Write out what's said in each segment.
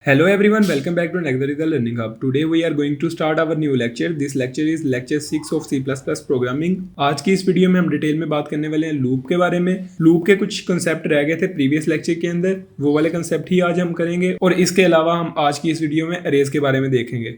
Hello everyone, welcome back to Nagdariga Learning Hub. Today we are going to start our new lecture. This lecture is lecture 6 of C++ programming. आज की इस video में हम detail में बात करने वाले हैं लूप के बारे में। लूप के कुछ कंसेप्ट रह गए थे प्रीवियस लेक्चर के अंदर, वो वाले कंसेप्ट ही आज हम करेंगे और इसके अलावा हम आज की इस वीडियो में अरेज के बारे में देखेंगे।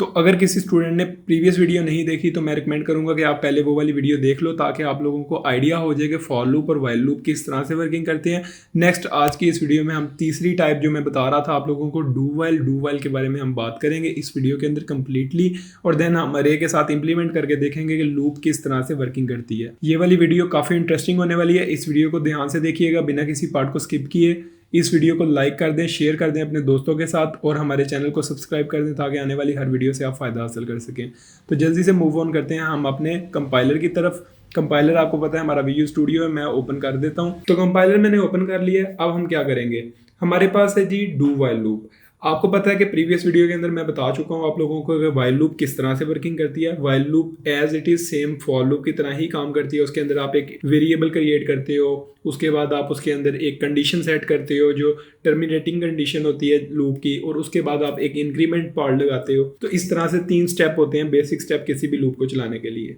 तो अगर किसी स्टूडेंट ने प्रीवियस वीडियो नहीं देखी तो मैं रिकमेंड करूंगा कि आप पहले वो वाली वीडियो देख लो ताकि आप लोगों को आइडिया हो जाए कि फॉर लूप और वाइल लूप किस तरह से वर्किंग करते हैं। नेक्स्ट आज की इस वीडियो में हम तीसरी टाइप जो मैं बता रहा था आप लोगों को डू वाइल के बारे में हम बात करेंगे इस वीडियो के अंदर कम्प्लीटली, और देन हम अरे के साथ इंप्लीमेंट करके देखेंगे कि लूप किस तरह से वर्किंग करती है। ये वाली वीडियो काफ़ी इंटरेस्टिंग होने वाली है, इस वीडियो को ध्यान से देखिएगा बिना किसी पार्ट को स्किप किए। इस वीडियो को लाइक कर दें, शेयर कर दें अपने दोस्तों के साथ और हमारे चैनल को सब्सक्राइब कर दें ताकि आने वाली हर वीडियो से आप फ़ायदा हासिल कर सकें। तो जल्दी से मूव ऑन करते हैं हम अपने कंपाइलर की तरफ। कंपाइलर आपको पता है हमारा वीडियो स्टूडियो है, मैं ओपन कर देता हूँ। तो कंपाइलर मैंने ओपन कर लिया है। अब हम क्या करेंगे, हमारे पास है जी डू वाइल लूप। आपको पता है कि प्रीवियस वीडियो के अंदर मैं बता चुका हूँ आप लोगों को कि वाइल लूप किस तरह से वर्किंग करती है। While loop as it is same for loop की तरह ही काम करती है। उसके अंदर आप एक वेरिएबल क्रिएट करते हो, उसके बाद आप उसके अंदर एक कंडीशन सेट करते हो जो टर्मिनेटिंग कंडीशन होती है लूप की, और उसके बाद आप एक इंक्रीमेंट पार्ट लगाते हो। तो इस तरह से 3 स्टेप होते हैं बेसिक स्टेप किसी भी लूप को चलाने के लिए।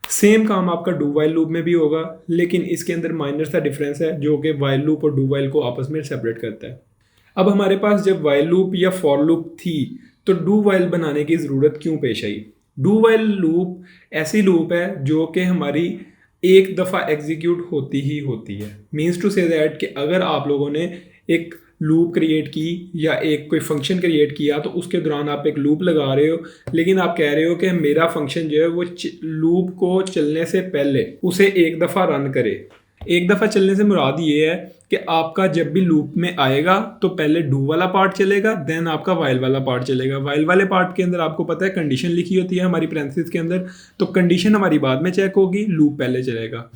सेम काम आपका डू वाइल लूप में भी होगा, लेकिन इसके अंदर माइनर सा डिफरेंस है जो कि वाइल लूप और डू वाइल को आपस में सेपरेट करता है। अब हमारे पास जब वाइल लूप या फॉर लूप थी तो डू वाइल बनाने की ज़रूरत क्यों पेश आई। डू वाइल लूप ऐसी लूप है जो कि हमारी एक दफ़ा एग्जीक्यूट होती ही होती है। मीन्स टू से दैट कि अगर आप लोगों ने एक लूप क्रिएट की या एक कोई फंक्शन क्रिएट किया तो उसके दौरान आप एक लूप लगा रहे हो, लेकिन आप कह रहे हो कि मेरा फंक्शन जो है वो लूप को चलने से पहले उसे एक दफ़ा रन करे। एक दफ़ा चलने से मुराद ये है कि आपका जब भी लूप में आएगा तो पहले डू वाला पार्ट चलेगा, देन आपका वाइल वाला पार्ट चलेगा। वाइल वाले पार्ट के अंदर आपको पता है कंडीशन लिखी होती है हमारी पैरेंथेसिस के अंदर, तो कंडीशन हमारी बाद में चेक होगी, लूप पहले चलेगा।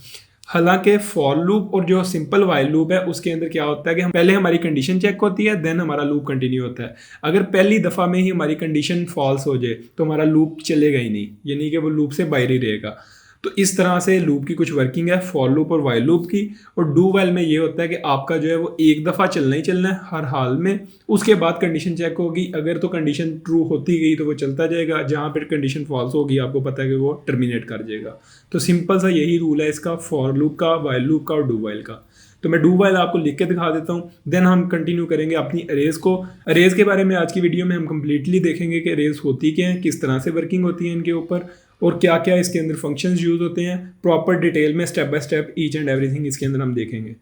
हालांकि फॉर लूप और जो सिंपल वाइल लूप है उसके अंदर क्या होता है कि हम पहले हमारी कंडीशन चेक होती है, देन हमारा लूप कंटिन्यू होता है। अगर पहली दफ़ा में ही हमारी कंडीशन फॉल्स हो जाए तो हमारा लूप चलेगा ही नहीं, यानी कि वो लूप से बाहर ही रहेगा। तो इस तरह से लूप की कुछ वर्किंग है फॉर लूप और वाइल लूप की। और डू वाइल में ये होता है कि आपका जो है वो एक दफ़ा चलना ही चलना है हर हाल में, उसके बाद कंडीशन चेक होगी। अगर तो कंडीशन ट्रू होती गई तो वो चलता जाएगा, जहाँ पर कंडीशन फॉल्स होगी आपको पता है कि वो टर्मिनेट कर जाएगा। तो सिंपल सा यही रूल है इसका, फॉर लूप का, वाइल लूप का और डू वाइल का। तो मैं डू वाइल आपको लिख के दिखा देता हूँ, देन हम कंटिन्यू करेंगे अपनी अरेज को। अरेज के बारे में आज की वीडियो में हम कंप्लीटली देखेंगे कि अरेज होती क्या है, किस तरह से वर्किंग होती है इनके ऊपर, और क्या क्या इसके अंदर फंक्शंस यूज़ होते हैं। प्रॉपर डिटेल में step by step each and everything इसके अंदर हम देखेंगे।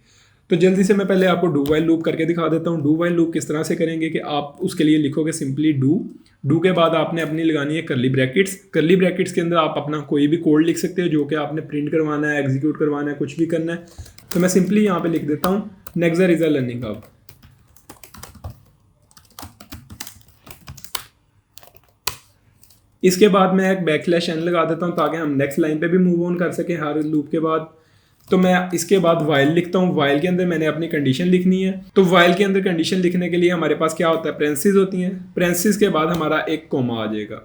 तो जल्दी से मैं पहले आपको डू वाइल लूप करके दिखा देता हूँ। डू वाइल लूप किस तरह से करेंगे कि आप उसके लिए लिखोगे सिंपली डू के बाद आपने अपनी लगानी है करली ब्रैकेट्स। करली ब्रैकेट्स के अंदर आप अपना कोई भी कोड लिख सकते हो जो कि आपने प्रिंट करवाना है, एग्जीक्यूट करवाना है, कुछ भी करना है। तो मैं सिंपली यहाँ पे लिख देता हूँ नेक्स्ट लर्निंग हब। इसके बाद मैं एक बैकस्लैश एन लगा देता हूँ ताकि हम नेक्स्ट लाइन पे भी मूव ऑन कर सकें हर लूप के बाद। तो मैं इसके बाद वाइल लिखता हूँ। वाइल के अंदर मैंने अपनी कंडीशन लिखनी है। तो वाइल के अंदर कंडीशन लिखने के लिए हमारे पास क्या होता है, पैरेंथेसिस होती हैं। पैरेंथेसिस के बाद हमारा एक कोमा आ जाएगा।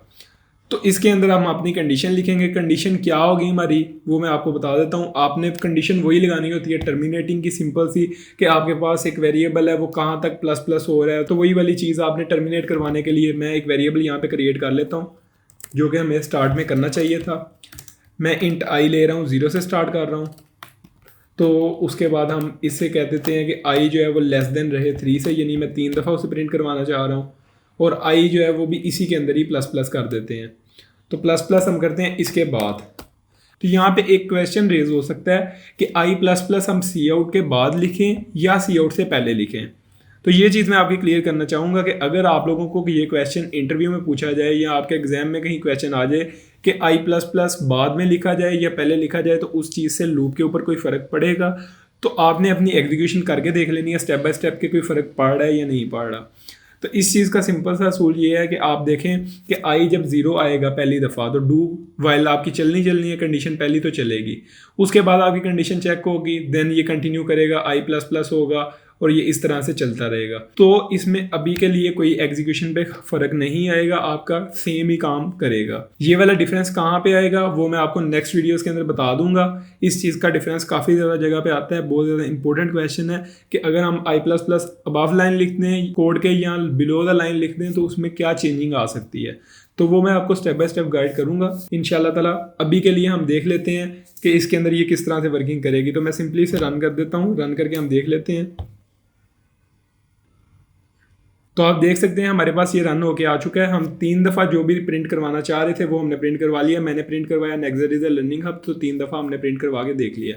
तो इसके अंदर हम अपनी कंडीशन लिखेंगे। कंडीशन क्या होगी हमारी वो मैं आपको बता देता हूँ। आपने कंडीशन वही लगानी होती है टर्मिनेटिंग की, सिंपल सी, कि आपके पास एक वेरिएबल है वो कहाँ तक प्लस प्लस हो रहा है, तो वही वाली चीज़ आपने टर्मिनेट करवाने के लिए मैं एक वेरिएबल यहाँ पे क्रिएट कर लेता हूँ जो कि हमें स्टार्ट में करना चाहिए था। मैं इंट आई ले रहा हूँ, 0 से स्टार्ट कर रहा हूँ। तो उसके बाद हम इससे कह देते हैं कि आई जो है वो लेस देन रहे 3 से, यानी मैं 3 दफ़ा उसे प्रिंट करवाना चाह रहा हूँ, और आई जो है वो भी इसी के अंदर ही प्लस प्लस कर देते हैं। तो प्लस प्लस हम करते हैं इसके बाद। तो यहाँ पे एक क्वेश्चन रेज हो सकता है कि आई प्लस प्लस हम सी आउट के बाद लिखें या सी आउट से पहले लिखें। तो ये चीज़ मैं आपकी क्लियर करना चाहूँगा कि अगर आप लोगों को ये क्वेश्चन इंटरव्यू में पूछा जाए या आपके एग्जाम में कहीं क्वेश्चन आ जाए कि आई प्लस प्लस बाद में लिखा जाए या पहले लिखा जाए, तो उस चीज़ से लूप के ऊपर कोई फ़र्क पड़ेगा। तो आपने अपनी एग्जीक्यूशन करके देख लेनी है स्टेप बाय स्टेप के कोई फ़र्क पड़ रहा है या नहीं पड़ रहा। तो इस चीज़ का सिंपल सा असूल ये है कि आप देखें कि आई जब 0 आएगा पहली दफ़ा तो डू वाइल आपकी चलनी है, कंडीशन पहली तो चलेगी। उसके बाद आपकी कंडीशन चेक होगी, देन ये कंटिन्यू करेगा, आई प्लस प्लस होगा, और ये इस तरह से चलता रहेगा। तो इसमें अभी के लिए कोई एग्जीक्यूशन पे फ़र्क नहीं आएगा, आपका सेम ही काम करेगा। ये वाला डिफरेंस कहाँ पे आएगा वो मैं आपको नेक्स्ट वीडियोस के अंदर बता दूंगा। इस चीज़ का डिफरेंस काफ़ी ज़्यादा जगह पे आता है, बहुत ज़्यादा इंपॉर्टेंट क्वेश्चन है कि अगर हम I++ अबव लाइन लिखते हैं कोड के या बिलो द लाइन लिखते हैं तो उसमें क्या चेंजिंग आ सकती है। तो वो मैं आपको स्टेप बाय स्टेप गाइड करूंगा इंशाल्लाह ताला। अभी के लिए हम देख लेते हैं कि इसके अंदर ये किस तरह से वर्किंग करेगी। तो मैं सिंपली इसे रन कर देता हूँ, रन करके हम देख लेते हैं। तो आप देख सकते हैं हमारे पास ये रन होके आ चुका है। हम 3 दफ़ा जो भी प्रिंट करवाना चाह रहे थे वो हमने प्रिंट करवा लिया। मैंने प्रिंट करवाया next is a learning hub, तो 3 दफ़ा हमने प्रिंट करवा के देख लिया।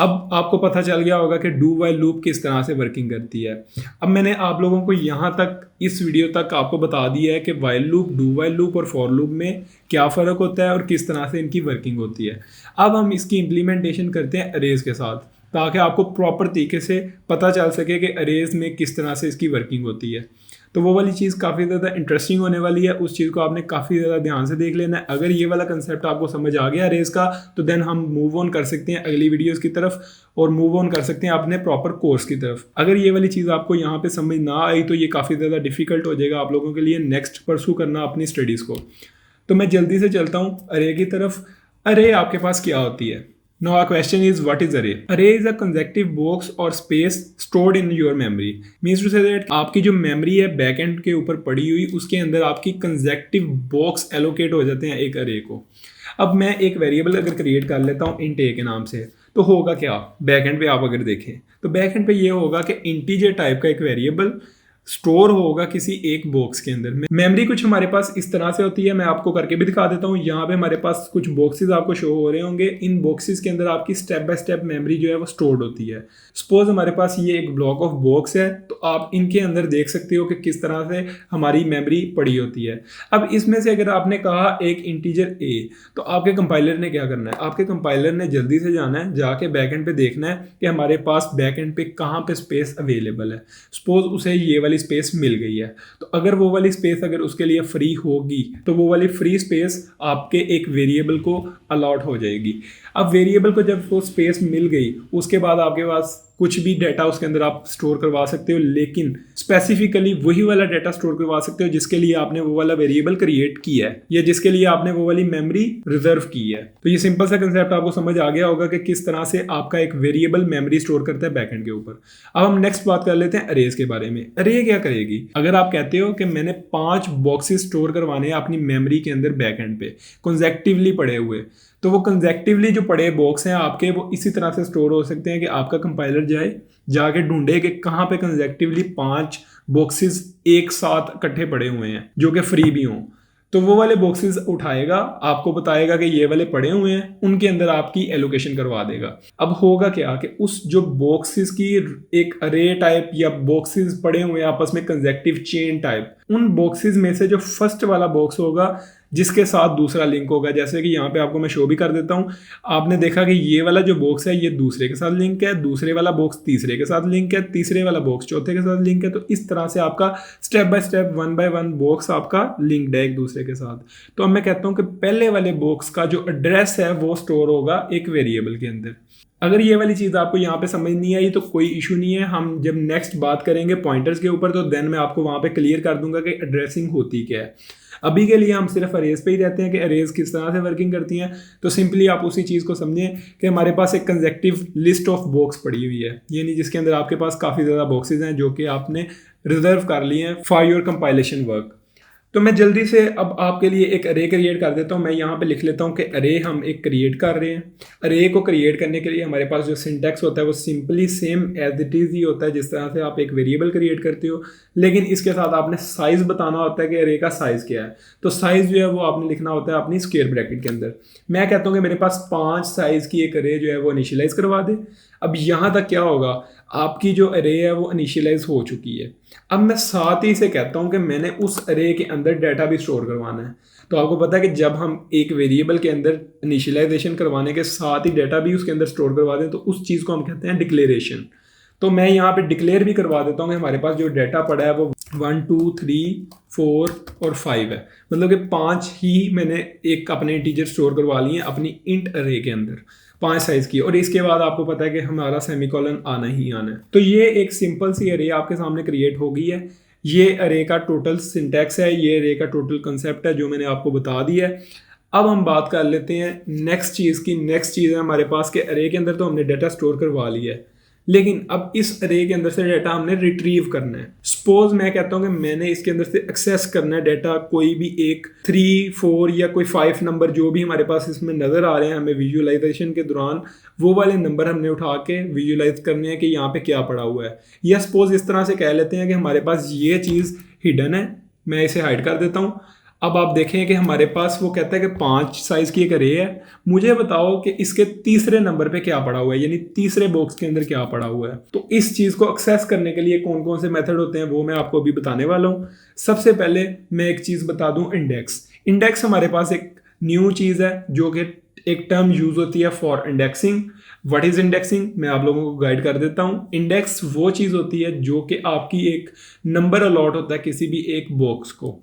अब आपको पता चल गया होगा कि डू वाइल लूप किस तरह से वर्किंग करती है। अब मैंने आप लोगों को यहाँ तक इस वीडियो तक आपको बता दिया है कि while loop, do while loop और फॉर लूप में क्या फ़र्क होता है और किस तरह से इनकी वर्किंग होती है। अब हम इसकी इम्प्लीमेंटेशन करते हैं अरेज के साथ, ताकि आपको प्रॉपर तरीके से पता चल सके कि अरेज में किस तरह से इसकी वर्किंग होती है। तो वो वाली चीज़ काफ़ी ज़्यादा इंटरेस्टिंग होने वाली है, उस चीज़ को आपने काफ़ी ज़्यादा ध्यान से देख लेना है। अगर ये वाला कंसेप्ट आपको समझ आ गया अरेज का, तो देन हम मूव ऑन कर सकते हैं अगली वीडियोस की तरफ और मूव ऑन कर सकते हैं अपने प्रॉपर कोर्स की तरफ। अगर ये वाली चीज़ आपको यहाँ पे समझ ना आई तो ये काफ़ी ज़्यादा डिफिकल्ट हो जाएगा आप लोगों के लिए नेक्स्ट परसू करना अपनी स्टडीज़ को। तो मैं जल्दी से चलता हूँ अरे की तरफ। अरे आपके पास क्या होती है? Now our question is, what is array? Array is a consecutive box or space stored in your memory. Means to say that आपकी जो मेमोरी है बैकएंड के ऊपर पड़ी हुई, उसके अंदर आपकी consecutive box allocate हो जाते हैं एक array को। अब मैं एक वेरिएबल अगर क्रिएट कर लेता हूँ int a के नाम से, तो होगा क्या बैकएंड पे आप अगर देखें तो बैकएंड पे ये होगा कि इंटीजर टाइप का एक वेरिएबल स्टोर होगा किसी एक बॉक्स के अंदर। मेमोरी कुछ हमारे पास इस तरह से होती है, मैं आपको करके भी दिखा देता हूँ। यहाँ पे हमारे पास कुछ बॉक्सेस आपको शो हो रहे होंगे। इन बॉक्सेस के अंदर आपकी स्टेप बाय स्टेप मेमोरी जो है वो स्टोर्ड होती है। सपोज हमारे पास ये एक ब्लॉक ऑफ बॉक्स है, तो आप इनके अंदर देख सकते हो कि किस तरह से हमारी मेमोरी पड़ी होती है। अब इसमें से अगर आपने कहा एक इंटीजर a, तो आपके कंपाइलर ने क्या करना है? आपके कंपाइलर ने जल्दी से जाना है, जाके बैकएंड पे देखना है कि हमारे पास बैकएंड पे कहाँ पे स्पेस अवेलेबल है। सपोज उसे ये वाली स्पेस मिल गई है, तो अगर वो वाली स्पेस अगर उसके लिए फ्री होगी तो वो वाली फ्री स्पेस आपके एक वेरिएबल को अलॉट हो जाएगी। अब वेरिएबल को जब वो स्पेस मिल गई उसके बाद आपके पास कुछ भी डाटा उसके अंदर आप स्टोर करवा सकते हो, लेकिन स्पेसिफिकली वही वाला डाटा स्टोर करवा सकते हो जिसके लिए आपने वो वाला वेरिएबल क्रिएट किया है या जिसके लिए आपने वो वाली मेमोरी रिजर्व की है। तो ये सिंपल सा कंसेप्ट आपको समझ आ गया होगा कि किस तरह से आपका एक वेरिएबल मेमोरी स्टोर करता है बैकएंड के ऊपर। अब हम नेक्स्ट बात कर लेते हैं अरेज के बारे में। अरे क्या करेगी? अगर आप कहते हो कि मैंने 5 बॉक्सेस स्टोर करवाने हैं अपनी मेमोरी के अंदर बैकएंड पे कंसेक्टिवली पड़े हुए, तो वो कंसेक्टिवली जो पड़े बॉक्स हैं आपके वो इसी तरह से स्टोर हो सकते हैं कि आपका कंपाइलर जाके ढूंढे कि कहाँ पे कंसेक्टिवली 5 बॉक्सेस एक साथ इकट्ठे पड़े हुए हैं जो कि फ्री भी हों। तो वो वाले बॉक्सेस उठाएगा, आपको बताएगा कि ये वाले पड़े हुए हैं, उनके अंदर आपकी एलोकेशन करवा देगा। अब होगा क्या कि उस जो बॉक्सेस की एक अरे टाइप या बॉक्सेस पड़े हुए हैं आपस में कंसेक्टिव चेन टाइप, उन बॉक्सेस में से जो फर्स्ट वाला बॉक्स होगा जिसके साथ दूसरा लिंक होगा, जैसे कि यहाँ पे आपको मैं शो भी कर देता हूँ। आपने देखा कि ये वाला जो बॉक्स है ये दूसरे के साथ लिंक है, दूसरे वाला बॉक्स तीसरे के साथ लिंक है, तीसरे वाला बॉक्स चौथे के साथ लिंक है। तो इस तरह से आपका step by step 1 by 1 box आपका लिंक्ड है एक दूसरे के साथ। तो अब मैं कहता हूँ कि पहले वाले बॉक्स का जो एड्रेस है वो स्टोर होगा एक वेरिएबल के अंदर। अगर ये वाली चीज़ आपको यहाँ पे समझ नहीं आई तो कोई इशू नहीं है, हम जब नेक्स्ट बात करेंगे पॉइंटर्स के ऊपर तो देन मैं आपको वहाँ पे क्लियर कर दूंगा कि एड्रेसिंग होती क्या है। अभी के लिए हम सिर्फ अरेज पे ही रहते हैं कि अरेज किस तरह से वर्किंग करती हैं। तो सिंपली आप उसी चीज़ को समझें कि हमारे पास एक कंसेक्टिव लिस्ट ऑफ बॉक्स पड़ी हुई है, यानी जिसके अंदर आपके पास काफ़ी ज़्यादा बॉक्सेज हैं जो कि आपने रिजर्व कर लिए हैं फॉर योर कंपाइलेशन वर्क। तो मैं जल्दी से अब आपके लिए एक अरे क्रिएट कर देता हूँ। मैं यहाँ पे लिख लेता हूँ कि अरे हम एक क्रिएट कर रहे हैं। अरे को क्रिएट करने के लिए हमारे पास जो सिंटैक्स होता है वो simply same as it is ही होता है जिस तरह से आप एक वेरिएबल क्रिएट करते हो, लेकिन इसके साथ आपने साइज़ बताना होता है कि अरे का साइज़ क्या है। तो साइज़ जो है वो आपने लिखना होता है अपनी स्क्वायर ब्रैकेट के अंदर। मैं कहता हूँ कि मेरे पास 5 साइज़ की एक अरे जो है वो इनिशियलाइज़ करवा दे। अब यहाँ तक क्या होगा, आपकी जो अरे है वो इनिशियलाइज हो चुकी है। अब मैं साथ ही से कहता हूँ कि मैंने उस अरे के अंदर डाटा भी स्टोर करवाना है। तो आपको पता है कि जब हम एक वेरिएबल के अंदर इनिशियलाइजेशन करवाने के साथ ही डाटा भी उसके अंदर स्टोर करवा दें तो उस चीज़ को हम कहते हैं डिक्लेरेशन। तो मैं यहाँ पे डिक्लेयर भी करवा देता हूँ कि हमारे पास जो डाटा पड़ा है वो 1 2 3 4 और 5 है, मतलब कि 5 ही मैंने एक अपने इंटीजर स्टोर करवा लिए अपनी इंट अरे के अंदर। 5 साइज की, और इसके बाद आपको पता है कि हमारा सेमीकोलन आना ही आना है। तो ये एक सिंपल सी अरे आपके सामने क्रिएट हो गई है। ये अरे का टोटल सिंटैक्स है, ये अरे का टोटल कंसेप्ट है जो मैंने आपको बता दिया है। अब हम बात कर लेते हैं नेक्स्ट चीज़ की। नेक्स्ट चीज़ है हमारे पास के अरे के अंदर तो हमने डाटा स्टोर करवा लिया है, लेकिन अब इस अरे के अंदर से डाटा हमने रिट्रीव करना है। सपोज मैं कहता हूँ कि मैंने इसके अंदर से एक्सेस करना है डाटा, कोई भी एक 3, 4 या कोई 5 नंबर जो भी हमारे पास इसमें नज़र आ रहे हैं हमें विजुअलाइजेशन के दौरान, वो वाले नंबर हमने उठा के विजुअलाइज करने हैं कि यहाँ पे क्या पड़ा हुआ है। या सपोज इस तरह से कह लेते हैं कि हमारे पास ये चीज़ हिडन है, मैं इसे हाइड कर देता हूँ। अब आप देखें कि हमारे पास वो कहता है कि 5 साइज की एक अरे है, मुझे बताओ कि इसके तीसरे नंबर पे क्या पड़ा हुआ है, यानी तीसरे बॉक्स के अंदर क्या पड़ा हुआ है। तो इस चीज़ को एक्सेस करने के लिए कौन कौन से मेथड होते हैं वो मैं आपको अभी बताने वाला हूँ। सबसे पहले मैं एक चीज़ बता दूँ, इंडेक्स। इंडेक्स हमारे पास एक न्यू चीज़ है जो कि एक टर्म यूज होती है for indexing. What is indexing, मैं आप लोगों को गाइड कर देता हूँ। इंडेक्स वो चीज़ होती है जो कि आपकी एक नंबर अलॉट होता है किसी भी एक बॉक्स को।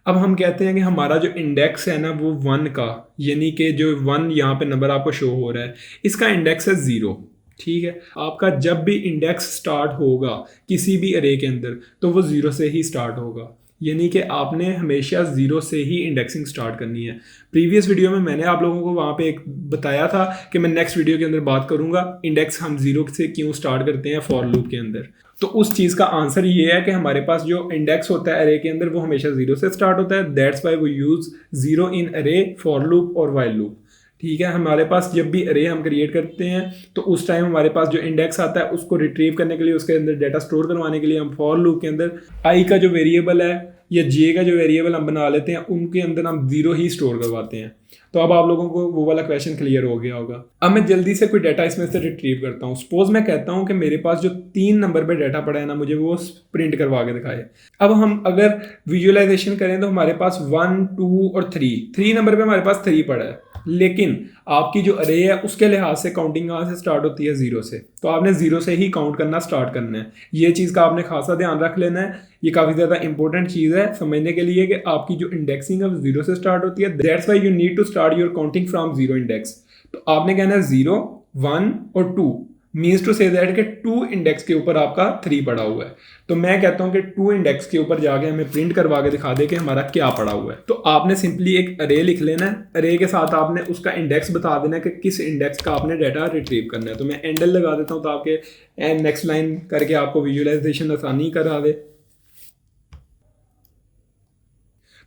अब हम कहते हैं कि हमारा जो इंडेक्स है ना वो 1 का, यानी कि जो 1 यहाँ पे नंबर आपको शो हो रहा है, इसका इंडेक्स है 0। ठीक है, आपका जब भी इंडेक्स स्टार्ट होगा किसी भी अरे के अंदर तो वो 0 से ही स्टार्ट होगा, यानी कि आपने हमेशा 0 से ही इंडेक्सिंग स्टार्ट करनी है। प्रीवियस वीडियो में मैंने आप लोगों को वहाँ पे एक बताया था कि मैं नेक्स्ट वीडियो के अंदर बात करूँगा इंडेक्स हम 0 से क्यों स्टार्ट करते हैं फॉर लूप के अंदर। तो उस चीज़ का आंसर ये है कि हमारे पास जो इंडेक्स होता है अरे के अंदर वो हमेशा 0 से स्टार्ट होता है। दैट्स वाई वी यूज़ 0 इन अरे, फॉर लूप और वाइल लूप। ठीक है, हमारे पास जब भी अरे हम क्रिएट करते हैं तो उस टाइम हमारे पास जो इंडेक्स आता है उसको रिट्रीव करने के लिए, उसके अंदर डाटा स्टोर करवाने के लिए हम फॉर लूप के अंदर आई का जो वेरिएबल है या जे का जो वेरिएबल हम बना लेते हैं उनके अंदर हम 0 ही स्टोर करवाते हैं। तो अब आप लोगों को वो वाला क्वेश्चन क्लियर हो गया होगा। अब मैं जल्दी से कोई डाटा इसमें से रिट्रीव करता हूँ। सपोज मैं कहता हूँ कि मेरे पास जो 3 नंबर पे डाटा पड़ा है ना, मुझे वो प्रिंट करवा के दिखाए। अब हम अगर विजुअलाइजेशन करें तो हमारे पास 1, 2 और 3 नंबर पे हमारे पास 3 पड़ा है, लेकिन आपकी जो अरे है उसके लिहाज से काउंटिंग कहाँ से स्टार्ट होती है, 0 से। तो आपने 0 से ही काउंट करना स्टार्ट करना है। ये चीज़ का आपने खासा ध्यान रख लेना है। ये काफ़ी ज़्यादा इंपॉर्टेंट चीज़ है समझने के लिए कि आपकी जो इंडेक्सिंग है 0 से स्टार्ट होती है। That's why you need to start your counting from 0 index. तो आपने कहना है 0, 1 और 2 मीन्स टू से दैट कि 2 इंडेक्स के ऊपर आपका 3 पड़ा हुआ है। तो मैं कहता हूं कि 2 इंडेक्स के ऊपर जाके हमें प्रिंट करवा के दिखा दे कि हमारा क्या पड़ा हुआ है। तो आपने सिंपली एक अरे लिख लेना है, अरे के साथ आपने उसका इंडेक्स बता देना है कि किस इंडेक्स का आपने डाटा रिट्रीव करना है। तो मैं एंडल लगा देता हूं तो आपके नेक्स्ट लाइन करके आपको विजुअलाइजेशन आसानी करा दे।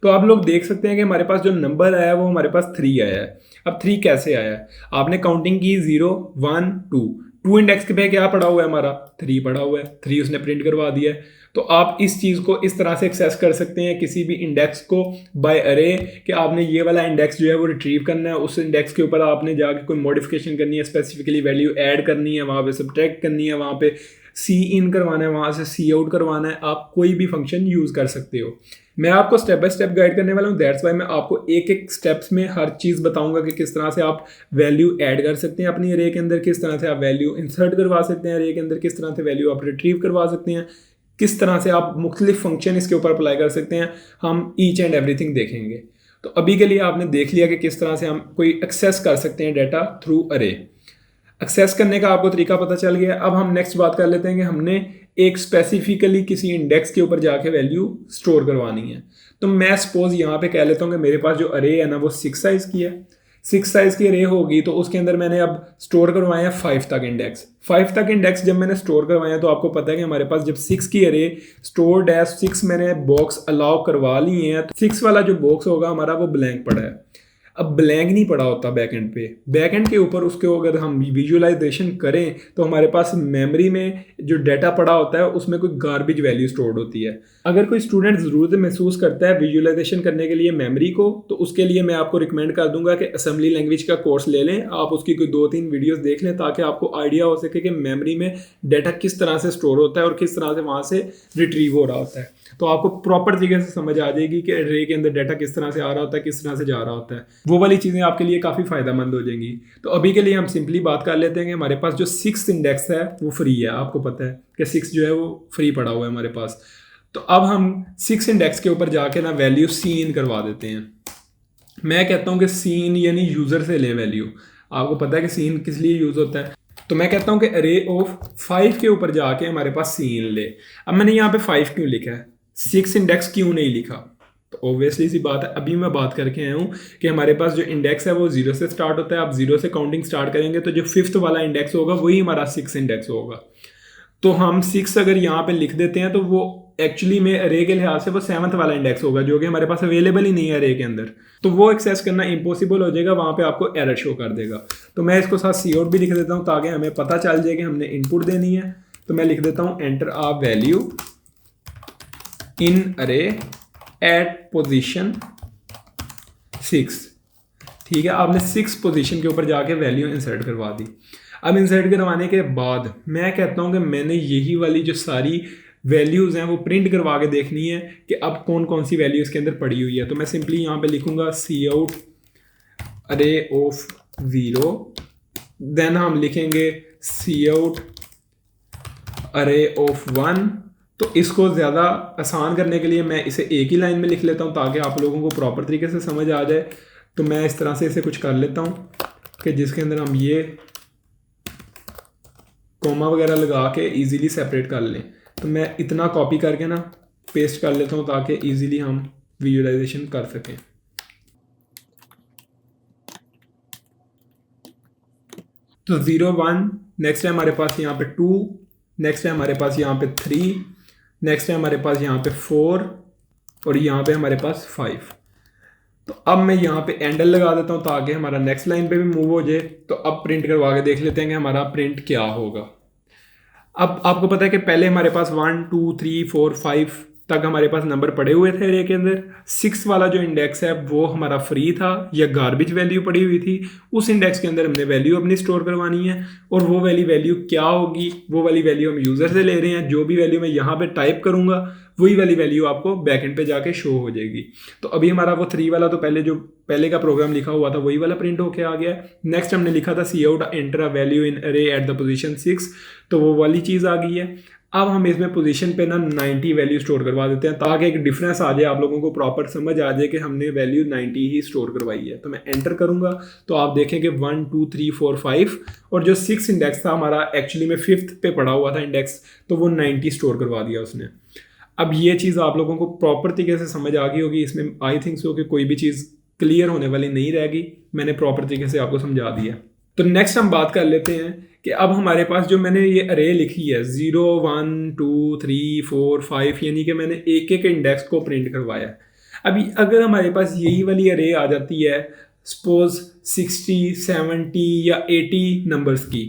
तो आप लोग देख सकते हैं कि हमारे पास जो नंबर आया है वो हमारे पास 3 आया है। अब 3 कैसे आया है, आपने काउंटिंग की 0, 1, 2 इंडेक्स के पे क्या पड़ा हुआ है, हमारा 3 पड़ा हुआ है, 3 उसने प्रिंट करवा दिया है। तो आप इस चीज़ को इस तरह से एक्सेस कर सकते हैं किसी भी इंडेक्स को बाय अरे, कि आपने ये वाला इंडेक्स जो है वो रिट्रीव करना है, उस इंडेक्स के ऊपर आपने जाके कोई मॉडिफिकेशन करनी है, स्पेसिफिकली वैल्यू ऐड करनी है, वहाँ पे सब्ट्रैक्ट करनी है, वहाँ पे सी इन करवाना है, वहाँ से सी आउट करवाना है, आप कोई भी फंक्शन यूज़ कर सकते हो। मैं आपको स्टेप बाय स्टेप गाइड करने वाला हूँ। दैट्स वाई मैं आपको एक एक स्टेप्स में हर चीज़ बताऊंगा कि किस तरह से आप वैल्यू ऐड कर सकते हैं अपनी अरे के अंदर, किस तरह से आप वैल्यू इंसर्ट करवा सकते हैं अरे के अंदर, किस तरह से वैल्यू आप रिट्रीव करवा सकते हैं, किस तरह से आप मुख्तलिफ फंक्शन इसके ऊपर अप्लाई कर सकते हैं। हम ईच एंड एवरीथिंग देखेंगे। तो अभी के लिए आपने देख लिया कि किस तरह से हम कोई एक्सेस कर सकते हैं डाटा थ्रू अरे। एक्सेस करने का आपको तरीका पता चल गया। अब हम नेक्स्ट बात कर लेते हैं कि हमने एक स्पेसिफिकली किसी इंडेक्स के ऊपर जाके वैल्यू स्टोर करवानी है। तो मैं सपोज यहाँ पे कह लेता हूँ कि मेरे पास जो अरे है ना वो 6 साइज की है। 6 साइज की अरे होगी तो उसके अंदर मैंने अब स्टोर करवाए हैं 5 तक इंडेक्स। 5 तक इंडेक्स जब मैंने स्टोर करवाए हैं तो आपको पता है कि हमारे पास जब 6 की अरे स्टोर डैश 6 मैंने बॉक्स अलाउ करवा लिए हैं, तो 6 वाला जो बॉक्स होगा हमारा वो ब्लैंक पड़ा है। अब ब्लैंक नहीं पड़ा होता बैकएंड पे, बैकएंड के ऊपर उसके अगर हम विजुअलाइजेशन करें तो हमारे पास मेमोरी में जो डाटा पड़ा होता है उसमें कोई गार्बेज वैल्यू स्टोर्ड होती है। अगर कोई स्टूडेंट ज़रूरत महसूस करता है विजुअलाइजेशन करने के लिए मेमोरी को, तो उसके लिए मैं आपको रिकमेंड कर दूंगा कि असेंबली लैंग्वेज का कोर्स ले लें। आप उसकी कोई 2-3 वीडियोस देख लें ताकि आपको आइडिया हो सके कि मेमोरी में डाटा किस तरह से स्टोर होता है और किस तरह से वहाँ से रिट्रीव हो रहा होता है। तो आपको प्रॉपर तरीके से समझ आ जाएगी कि अरे के अंदर डाटा किस तरह से आ रहा होता है, किस तरह से जा रहा होता है। वो वाली चीज़ें आपके लिए काफ़ी फ़ायदेमंद हो जाएंगी। तो अभी के लिए हम सिंपली बात कर लेते हैं कि हमारे पास जो 6 इंडेक्स है वो फ्री है। आपको पता है कि 6 जो है वो फ्री पड़ा हुआ है हमारे पास। तो अब हम 6 इंडेक्स के ऊपर जाके ना वैल्यू सी इन करवा देते हैं। मैं कहता हूँ कि सी इन यानी यूज़र से ले वैल्यू। आपको पता है कि सीन किस लिए यूज़ होता है। तो मैं कहता हूँ कि अरे ऑफ 5 के ऊपर जाके हमारे पास सीन ले। अब मैंने यहाँ पे 5 क्यों लिखा है, 6 इंडेक्स क्यों नहीं लिखा? तो ऑब्वियसली सी बात है, अभी मैं बात करके आया हूँ कि हमारे पास जो इंडेक्स है वो 0 से स्टार्ट होता है। आप 0 से काउंटिंग स्टार्ट करेंगे तो जो 5th वाला इंडेक्स होगा वही हमारा 6 इंडेक्स होगा। तो हम 6 अगर यहाँ पे लिख देते हैं तो वो एक्चुअली में अरे के लिहाज से वो 7th वाला इंडेक्स होगा, जो कि हमारे पास अवेलेबल ही नहीं है अरे के अंदर। तो वो एक्सेस करना इम्पॉसिबल हो जाएगा, वहाँ पे आपको एरर शो कर देगा। तो मैं इसको साथ सी आउट भी लिख देता हूँ ताकि हमें पता चल जाए कि हमने इनपुट देनी है। तो मैं लिख देता हूँ enter uh value in array eight position 6। ठीक है, आपने 6 पोजीशन के ऊपर जाके वैल्यू इंसर्ट करवा दी। अब इंसर्ट करवाने के बाद मैं कहता हूँ कि मैंने यही वाली जो सारी वैल्यूज़ हैं वो प्रिंट करवा के देखनी है कि अब कौन कौन सी वैल्यू इसके अंदर पड़ी हुई है। तो मैं सिंपली यहाँ पे लिखूंगा सी आउट अरे ऑफ 0, देन हम लिखेंगे सी आउट अरे ऑफ 1। तो इसको ज़्यादा आसान करने के लिए मैं इसे एक ही लाइन में लिख लेता हूँ ताकि आप लोगों को प्रॉपर तरीके से समझ आ जाए। तो मैं इस तरह से इसे कुछ कर लेता हूँ कि जिसके अंदर हम ये कोमा वगैरह लगा के इजीली सेपरेट कर लें। तो मैं इतना कॉपी करके ना पेस्ट कर लेता हूँ ताकि इजीली हम विजुअलाइजेशन कर सकें। तो 0 1, नेक्स्ट है हमारे पास यहाँ पे 2, नेक्स्ट है हमारे पास यहाँ पे 3, नेक्स्ट है हमारे पास यहाँ पे 4 और यहाँ पे हमारे पास 5। तो अब मैं यहाँ पे एंडल लगा देता हूँ ताकि हमारा नेक्स्ट लाइन पे भी मूव हो जाए। तो अब प्रिंट करवा के देख लेते हैं कि हमारा प्रिंट क्या होगा। अब आपको पता है कि पहले हमारे पास 1 2 3 4 5 तक हमारे पास नंबर पड़े हुए थे अरे के अंदर। 6 वाला जो इंडेक्स है वो हमारा फ्री था या गार्बेज वैल्यू पड़ी हुई थी। उस इंडेक्स के अंदर हमने वैल्यू अपनी स्टोर करवानी है और वो वाली वैल्यू क्या होगी, वो वाली वैल्यू हम यूज़र से ले रहे हैं। जो भी वैल्यू मैं यहाँ पे टाइप करूँगा वही वाली वैल्यू आपको बैकएंड पे जाके शो हो जाएगी। तो अभी हमारा वो 3 वाला तो पहले का प्रोग्राम लिखा हुआ था वही वाला प्रिंट होके आ गया है। नेक्स्ट हमने लिखा था c out enter a value in array at the position 6, तो वो वाली चीज़ आ गई है। अब हम इसमें पोजीशन पे ना 90 वैल्यू स्टोर करवा देते हैं ताकि एक डिफरेंस आ जाए, आप लोगों को प्रॉपर समझ आ जाए कि हमने वैल्यू 90 ही स्टोर करवाई है। तो मैं एंटर करूंगा तो आप देखें कि 1 2 3 4 5 और जो 6 इंडेक्स था हमारा एक्चुअली में 5th पे पड़ा हुआ था इंडेक्स, तो वो 90 स्टोर करवा दिया उसने। अब ये चीज़ आप लोगों को प्रॉपर तरीके से समझ आ गई होगी। इसमें आई थिंक सो कि कोई भी चीज़ क्लियर होने वाली नहीं रहेगी, मैंने प्रॉपर तरीके से आपको समझा दिया। तो नेक्स्ट हम बात कर लेते हैं कि अब हमारे पास जो मैंने ये अरे लिखी है 0 1 2 3 4 5, यानी कि मैंने एक एक इंडेक्स को प्रिंट करवाया। अभी अगर हमारे पास यही वाली अरे आ जाती है सपोज 60 70 या 80 नंबर्स की,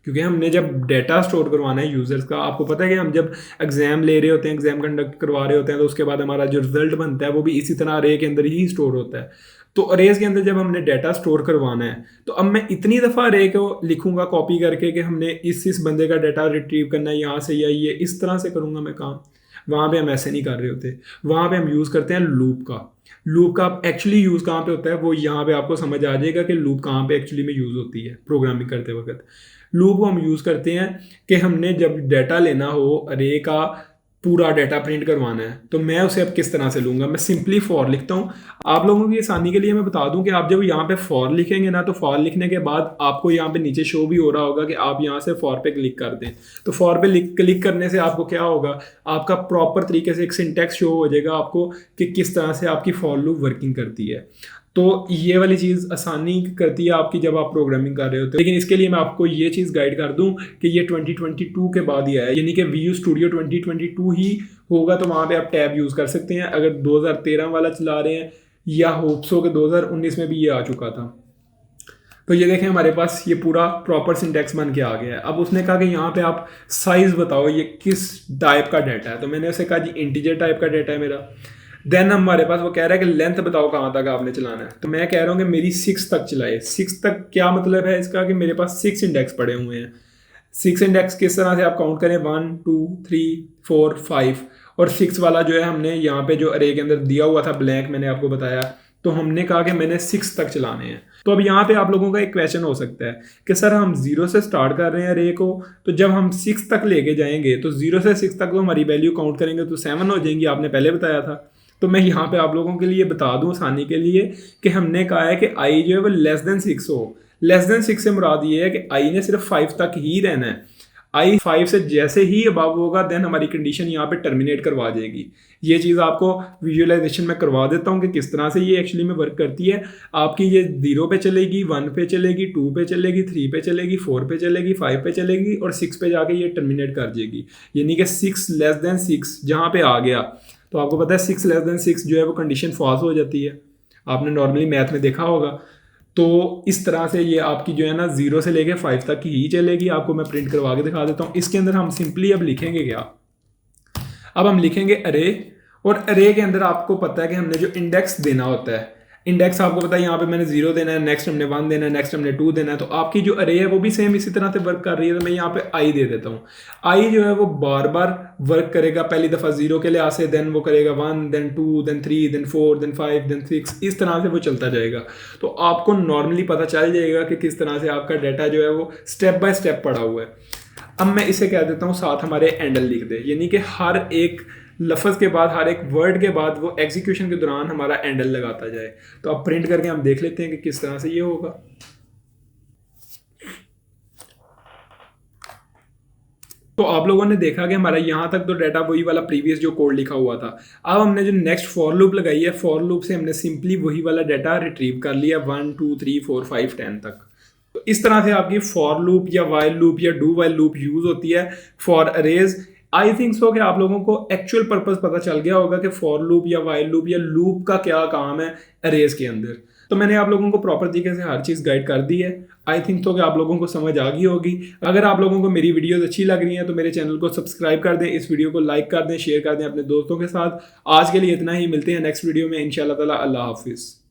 क्योंकि हमने जब डेटा स्टोर करवाना है यूज़र्स का, आपको पता है कि हम जब एग्जाम ले रहे होते हैं, एग्जाम कंडक्ट करवा रहे होते हैं, तो उसके बाद हमारा जो रिजल्ट बनता है वो भी इसी तरह अरे के अंदर ही स्टोर होता है। तो अरेज के अंदर जब हमने डाटा स्टोर करवाना है तो अब मैं इतनी दफ़ा अरे को लिखूंगा कॉपी करके कि हमने इस बंदे का डाटा रिट्रीव करना है यहाँ से, या ये इस तरह से करूँगा मैं काम। वहाँ पे हम ऐसे नहीं कर रहे होते, वहाँ पे हम यूज़ करते हैं लूप का। लूप का एक्चुअली यूज़ कहाँ पे होता है वो यहाँ पे आपको समझ आ जाएगा कि लूप कहाँ पे एक्चुअली में यूज़ होती है प्रोग्रामिंग करते वक्त। लूप को हम यूज़ करते हैं कि हमने जब डाटा लेना हो, अरे का पूरा डाटा प्रिंट करवाना है, तो मैं उसे अब किस तरह से लूँगा। मैं सिंपली फॉर लिखता हूँ। आप लोगों की आसानी के लिए मैं बता दूं कि आप जब यहाँ पे फॉर लिखेंगे ना, तो फॉर लिखने के बाद आपको यहाँ पे नीचे शो भी हो रहा होगा कि आप यहाँ से फॉर पे क्लिक कर दें। तो फॉर पे क्लिक करने से आपको क्या होगा, आपका प्रॉपर तरीके से एक सिंटैक्स शो हो जाएगा आपको कि किस तरह से आपकी फॉर लूप वर्किंग करती है। तो ये वाली चीज़ आसानी करती है आपकी जब आप प्रोग्रामिंग कर रहे होते हैं। लेकिन इसके लिए मैं आपको ये चीज़ गाइड कर दूं कि ये 2022 के बाद ही आया, यानी कि VU Studio 2022 ही होगा। तो वहाँ पे आप टैब यूज़ कर सकते हैं अगर 2013 वाला चला रहे हैं, या होप्सो के 2019 में भी ये आ चुका था। तो ये देखें हमारे पास ये पूरा प्रॉपर सिंटैक्स बन के आ गया है। अब उसने कहा कि यहाँ पे आप साइज़ बताओ ये किस टाइप का डाटा है, तो मैंने उसे कहा जी इंटीजर टाइप का डाटा है मेरा। देन हमारे पास वो कह रहा है कि लेंथ बताओ कहाँ तक आपने चलाना है, तो मैं कह रहा हूँ कि मेरी 6 तक चलाए। 6 तक क्या मतलब है इसका, कि मेरे पास 6 इंडेक्स पड़े हुए हैं। 6 इंडेक्स किस तरह से आप काउंट करें, 1 2 3 4 5, और 6 वाला जो है हमने यहाँ पे जो अरे के अंदर दिया हुआ था ब्लैंक, मैंने आपको बताया, तो हमने कहा कि मैंने 6 तक चलाने हैं। तो अब यहाँ पे आप लोगों का एक क्वेश्चन हो सकता है कि सर हम 0 से स्टार्ट कर रहे हैं अरे को, तो जब हम 6 तक लेके जाएंगे तो 0 से 6 तक तो हमारी वैल्यू काउंट करेंगे तो 7 हो जाएंगी, आपने पहले बताया था। तो मैं यहाँ पे आप लोगों के लिए बता दूं आसानी के लिए कि हमने कहा है कि आई जो है वो लेस देन 6 हो। लेस देन 6 से मुराद ये है कि आई ने सिर्फ 5 तक ही रहना है। आई 5 से जैसे ही अबव होगा देन हमारी कंडीशन यहाँ पे टर्मिनेट करवा जाएगी। ये चीज़ आपको विजुअलाइजेशन में करवा देता हूँ कि किस तरह से ये एक्चुअली में वर्क करती है। आपकी ये 0 पे चलेगी, 1 पे चलेगी, 2 पे चलेगी, 3 पे चलेगी, 4 पे चलेगी, 5 पे चलेगी और 6 पे जाके ये टर्मिनेट कर जाएगी। यानी कि 6 लेस देन 6 जहाँ पे आ गया तो आपको पता है 6 लेस देन 6 जो है वो कंडीशन फॉल्स हो जाती है। आपने नॉर्मली मैथ में देखा होगा। तो इस तरह से ये आपकी जो है ना 0 से लेके 5 तक ही चलेगी। आपको मैं प्रिंट करवा के दिखा देता हूँ। इसके अंदर हम सिंपली अब लिखेंगे क्या, अब हम लिखेंगे अरे, और अरे के अंदर आपको पता है कि हमने जो इंडेक्स देना होता है, इंडेक्स आपको पता है यहाँ पे मैंने 0 देना है, नेक्स्ट हमने 1 देना है, नेक्स्ट हमने 2 देना है। तो आपकी जो अरे है वो भी सेम इसी तरह से वर्क कर रही है। तो मैं यहाँ पे आई दे देता हूँ। आई जो है वो बार बार वर्क करेगा। पहली दफ़ा 0 के लिहाज से, देन वो करेगा 1, then 2, then 3, then 4, then 5, then 6, इस तरह से वो चलता जाएगा। तो आपको नॉर्मली पता चल जाएगा कि किस तरह से आपका डाटा जो है वो स्टेप बाय स्टेप पड़ा हुआ है। अब मैं इसे कह देता हूँ साथ हमारे एंडल लिख दे, यानी कि हर एक लफ्ज़ के बाद, हर एक वर्ड के बाद वो एग्जीक्यूशन के दौरान हमारा एंडल लगाता जाए। तो अब प्रिंट करके हम देख लेते हैं कि किस तरह से ये होगा। तो आप लोगों ने देखा कि हमारा यहाँ तक तो डाटा वही वाला प्रीवियस जो कोड लिखा हुआ था। अब हमने जो नेक्स्ट फॉर लूप लगाई है, फॉर लूप से हमने सिंपली वही वाला डाटा रिट्रीव कर लिया 1 2 3 4 5 10 तक। तो इस तरह से आपकी फॉर लूप या वाइल लूप या डू वाइल लूप यूज होती है for arrays. I think so कि आप लोगों को एक्चुअल पर्पस पता चल गया होगा कि फॉर लूप या वाइल लूप या लूप का क्या काम है अरेज के अंदर। तो मैंने आप लोगों को प्रॉपर तरीके से हर चीज़ गाइड कर दी है। आई थिंक तो कि आप लोगों को समझ आ गई होगी। अगर आप लोगों को मेरी वीडियोस अच्छी लग रही हैं तो मेरे चैनल को सब्सक्राइब कर दें, इस वीडियो को लाइक कर दें, शेयर कर दें अपने दोस्तों के साथ। आज के लिए इतना ही, मिलते हैं नेक्स्ट वीडियो में इंशाल्लाह ताला। अल्लाह हाफिज़।